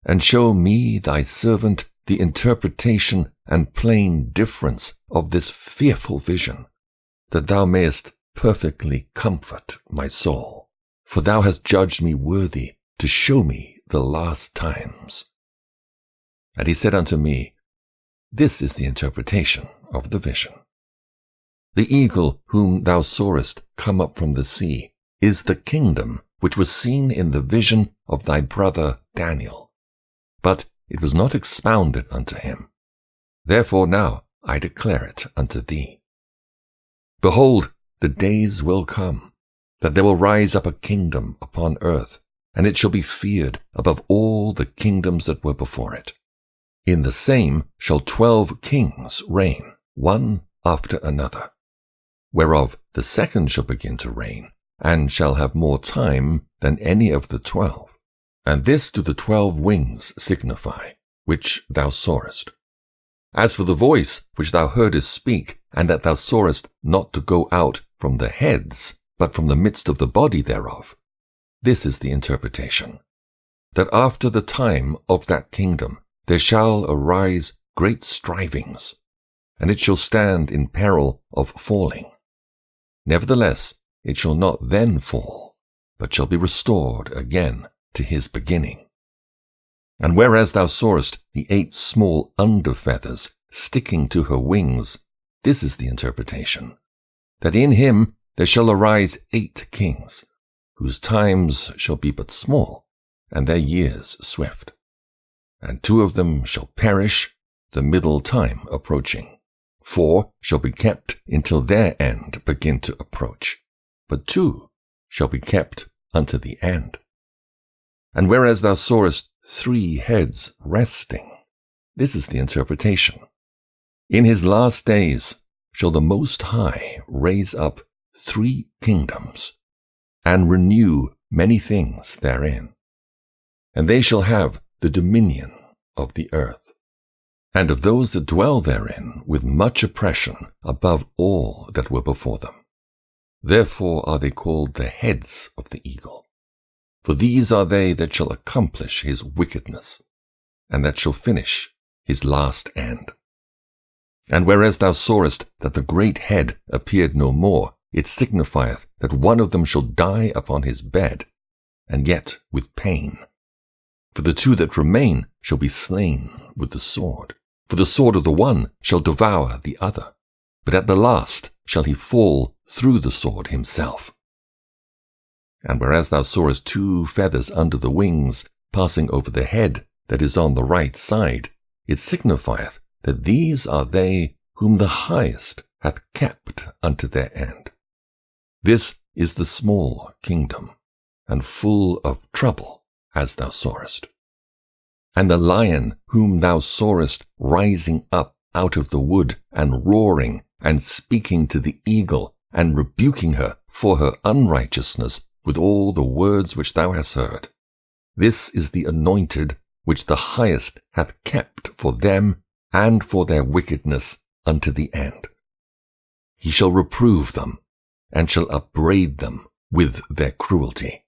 and show me thy servant the interpretation and plain difference of this fearful vision, that thou mayest perfectly comfort my soul. For thou hast judged me worthy to show me the last times. And he said unto me, This is the interpretation of the vision. The eagle whom thou sawest come up from the sea is the kingdom which was seen in the vision of thy brother Daniel. But it was not expounded unto him. Therefore now I declare it unto thee. Behold, the days will come, that there will rise up a kingdom upon earth, and it shall be feared above all the kingdoms that were before it. In the same shall 12 kings reign, one after another, whereof the second shall begin to reign, and shall have more time than any of the 12. And this do the 12 wings signify, which thou sawest. As for the voice which thou heardest speak, and that thou sawest not to go out from the heads, but from the midst of the body thereof, this is the interpretation, that after the time of that kingdom there shall arise great strivings, and it shall stand in peril of falling. Nevertheless, it shall not then fall, but shall be restored again to his beginning. And whereas thou sawest the 8 small under feathers sticking to her wings, this is the interpretation, that in him there shall arise 8 kings, whose times shall be but small, and their years swift. And 2 of them shall perish, the middle time approaching. 4 shall be kept until their end begin to approach, but 2 shall be kept unto the end. And whereas thou sawest 3 heads resting, this is the interpretation. In his last days shall the Most High raise up 3 kingdoms, and renew many things therein. And they shall have the dominion of the earth, and of those that dwell therein with much oppression above all that were before them. Therefore are they called the heads of the eagle. For these are they that shall accomplish his wickedness, and that shall finish his last end. And whereas thou sawest that the great head appeared no more, it signifieth that one of them shall die upon his bed, and yet with pain. For the 2 that remain shall be slain with the sword. For the sword of the one shall devour the other, but at the last shall he fall through the sword himself. And whereas thou sawest 2 feathers under the wings, passing over the head that is on the right side, it signifieth that these are they whom the highest hath kept unto their end. This is the small kingdom, and full of trouble, as thou sawest. And the lion whom thou sawest rising up out of the wood, and roaring, and speaking to the eagle, and rebuking her for her unrighteousness with all the words which thou hast heard. This is the anointed which the highest hath kept for them and for their wickedness unto the end. He shall reprove them, and shall upbraid them with their cruelty.